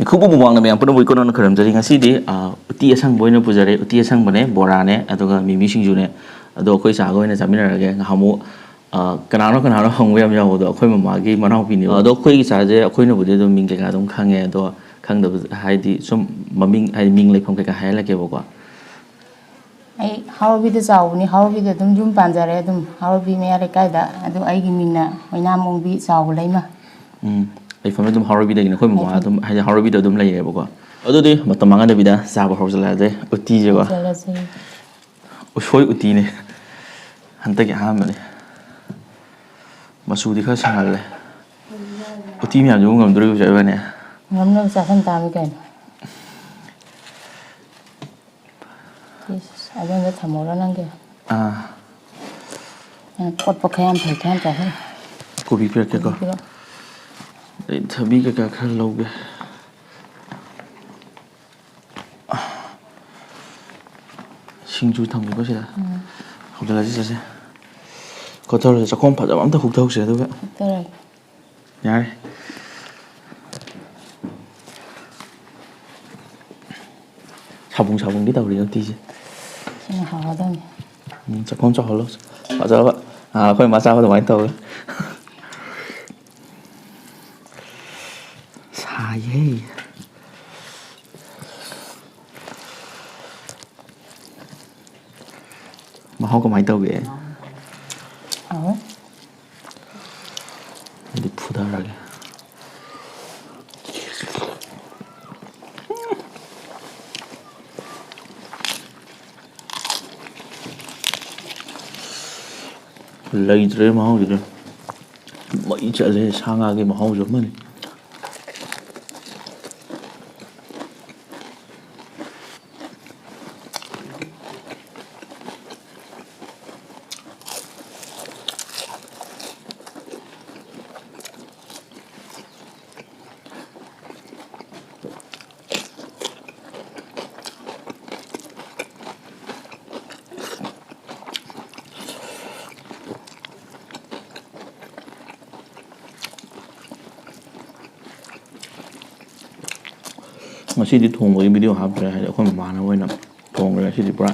खूब मुबांग में पुनः बुको न खरम जरी ngasi di uti asang boy na pujare uti asang bane bora ne aduga mimi singju ne ado khoi sa go ne jamina rage hamu kanano hongwe am yawo do khoi mama gi manau pi ni ado khoi gi sa je khoi no bude do ming ke ga dum khange ado khang da hai di sum maming hai ming le phom ke ka hai la ke bo ko ai hawabi da chaw ni hawabi da dum jum panjare dum hawabi me are kai da adu ai gi minna oina mong bi chaw leima ai phom dum hawabi da gi khoi mama dum hai hawabi da dum lai ye bo ko ado di matamanga da bida sa ba hawjala de uti je ko usoi uti ne hanta ki ha mane masu di kha sangal le uti mi am jung ngam dru je ba ne ngam no sa san ta mi kai Ada nggak tamu orang nangge. Pot pakaian pakaian cahaya. Kopi pira ke ko. Thabi ke ka khar loge. Singju thang ko sila. Hokdala ji sase. Ko thor sa khom pha jam am ta huk thok se do ba. Tere. Yare. Sabung đi tàu đi ti ji. Xin hỏi đâu nhỉ? Chắc không cho luôn. Họ giờ vậy. Khơi mà sao được máy tàu. Xa vậy. Mà không có máy tàu kìa. Đi phụ đá ra kìa. Lấy rồi mà không gì đâu mấy chợ lên sang cái mà không giống mình ngasi di thong với video hấp rồi hay là con mà nó quay nằm thong rồi ngasi di bra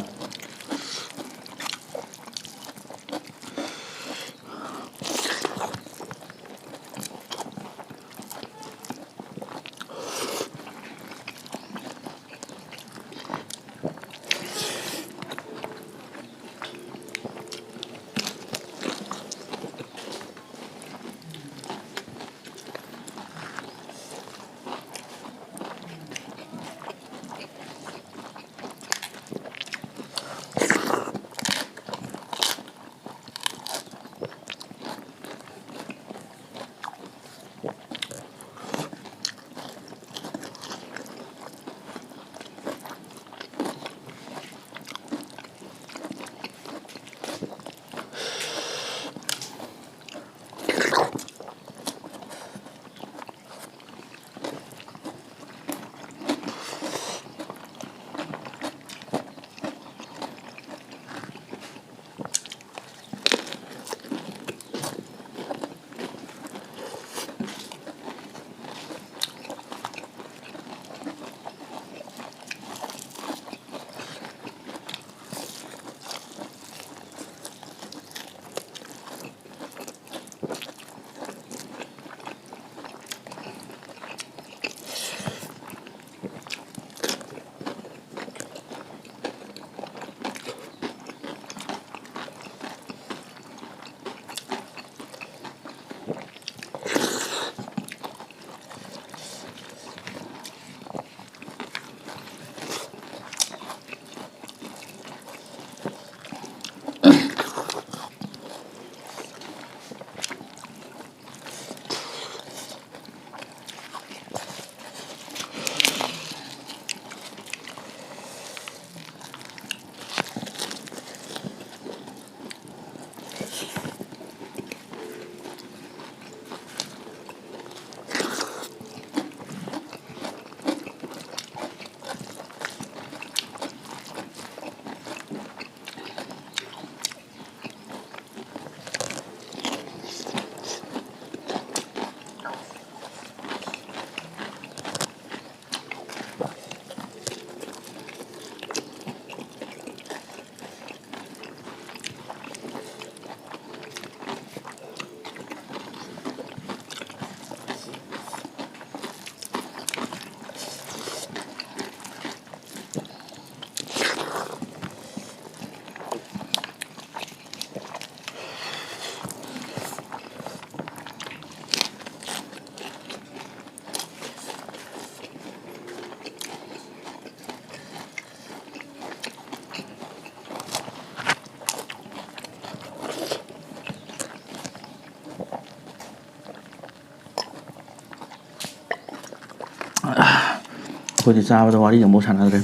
ꯑꯩꯈꯣꯏꯗꯤ ꯆꯥꯕꯗ ꯋꯥꯔꯤ ꯑꯃꯐꯥꯎ ꯁꯥꯟꯅꯗ꯭ꯔꯦ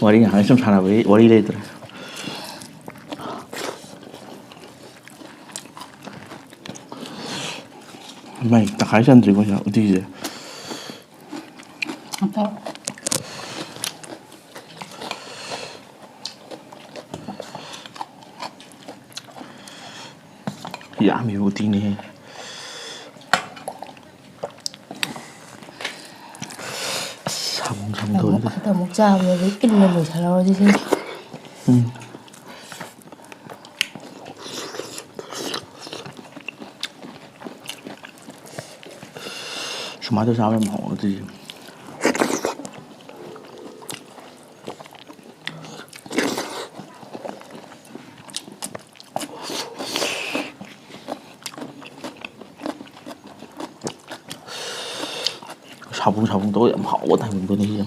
ꯋꯥꯔꯤ ꯉꯥꯏꯍꯥꯛ ꯁꯨꯝ ꯁꯥꯟꯅꯕꯒꯤ ꯋꯥꯔꯤ ꯂꯩꯇ꯭ꯔꯦ ꯃꯩ ꯇꯪꯈꯥꯏ ꯆꯟꯗ꯭ꯔꯤꯀꯣ ꯁꯤꯗ ꯎꯇꯤꯁꯦ ꯑꯇꯣ ꯌꯥꯝꯃꯤꯕ ꯎꯇꯤꯅꯦꯍꯦ ꯁꯥꯕꯨꯡ ꯁꯥꯕꯨꯡ ꯇꯧꯔꯤꯗ ꯑꯃꯨꯛ ꯆꯥꯕꯗꯗꯤ ꯏꯜꯂ ꯂꯣꯏꯁꯤꯜꯂꯧꯔꯁꯤ ꯁꯤꯅꯤ ꯁꯨꯃꯥꯏꯅ ꯆꯥꯕ ꯌꯥꯝ ꯍꯥꯎꯕ ꯎꯇꯤꯁꯦ 사봉사봉 또好大는 거네.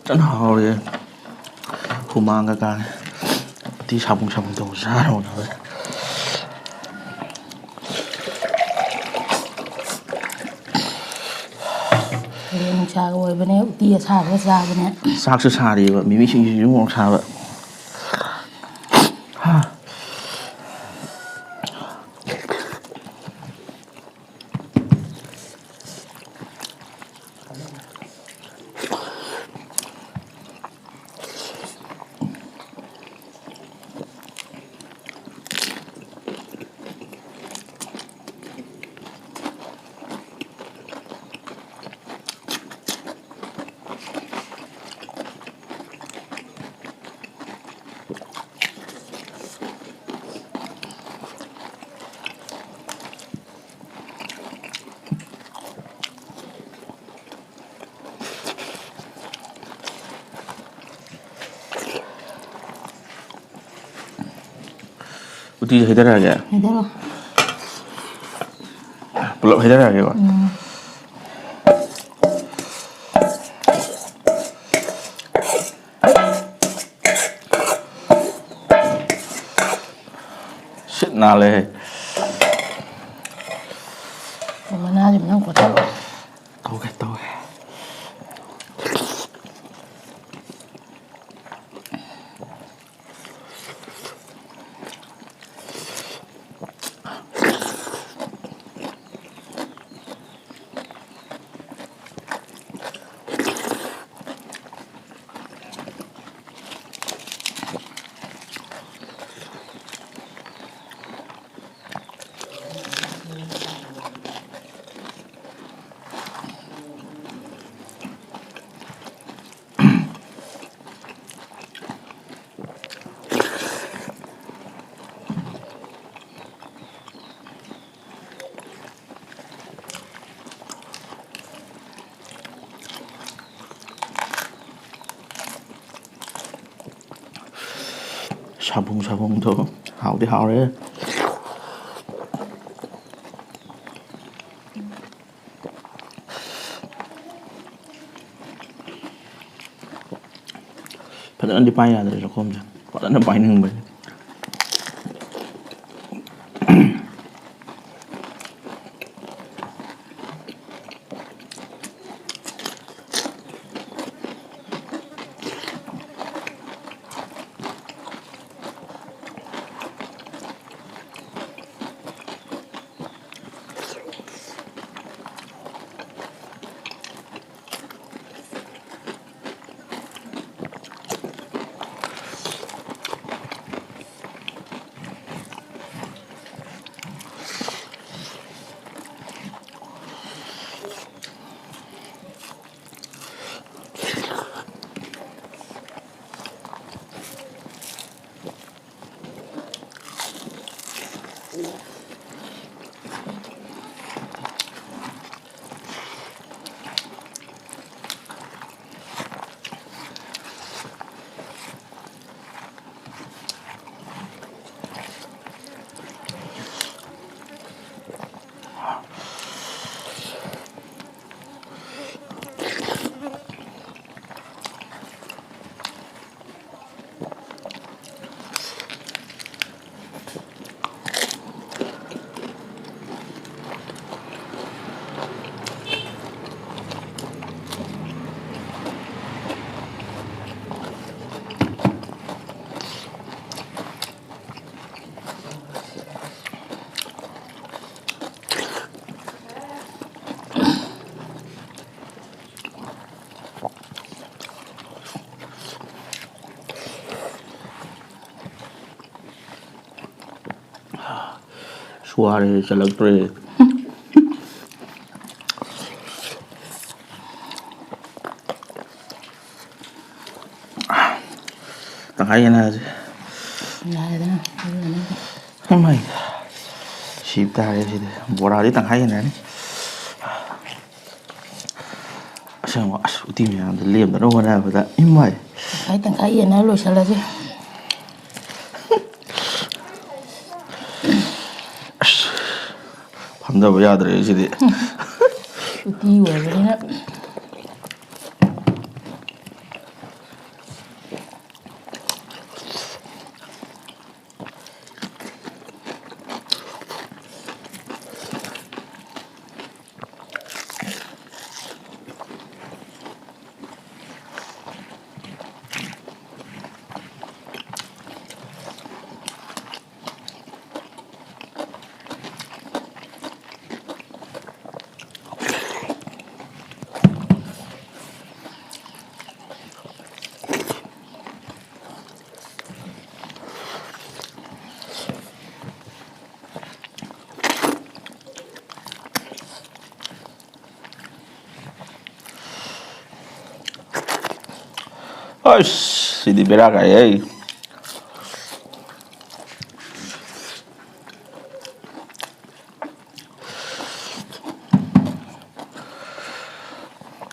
ꯐꯖꯅ ꯍꯥꯎꯔꯦ ꯍꯨꯃꯥꯡꯒ ꯀꯥꯡꯉꯦ ꯎꯇꯤ ꯁꯥꯕꯨꯡ ꯁꯥꯕꯨꯡ ꯇꯧꯕ ꯆꯥꯔꯨꯅꯕ ꯅꯨꯡꯁꯥꯒ ꯑꯣꯏꯕꯅꯦ ꯎꯇꯤ ꯑꯁꯥꯕꯒ ꯆꯥꯕꯅꯦ ꯆꯥꯛꯁꯨ ꯁꯥꯔꯤꯕ ꯃꯤꯃꯤꯁꯤꯡꯁꯤꯁꯨ ꯃꯣꯔꯣꯛ ꯁꯥꯕ 우티 해달하게. 이대로. 불러 해달하게 봐. 신나래. 얼마나 좀 넣고 또. 더게. ꯁꯥꯕꯨꯡꯗꯣ ꯍꯥꯎꯗꯤ ꯍꯥꯎꯔꯦ. ꯐꯖꯅꯗꯤ ꯄꯥꯏ ꯌꯥꯗ꯭ꯔꯦ ꯆꯥꯛꯈꯣꯝꯁꯦ. ꯐꯖꯅ ꯄꯥꯏꯅꯤꯡꯕꯅꯤ. Suara celebray. Tangkay na. Oh my. Ship tayo sila. Bora di tangkay na. Asam as uti mi ang liam na wala ba? Imay. Ay tangkay na lo sala si. Hamda ba yadre sila. Uti wala na. Oish, si di bera kaya eh.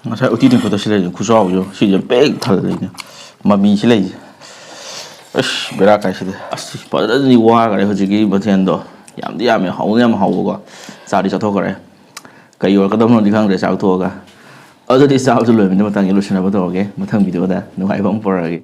Ngasa uti din ko to sila yung kusaw yo, si yung big thal ni, mami sila yung. Oish, bera kaya sila. Asi, pada ni wa kaya hojigi bathian do. Yam di yam hau ko. Sari sa to kare. Kayo ka daw no di kang re sa to ka. Other days out to learn, no matang ilusyon na ba to, okay? Matang video da, no ay bang poragi.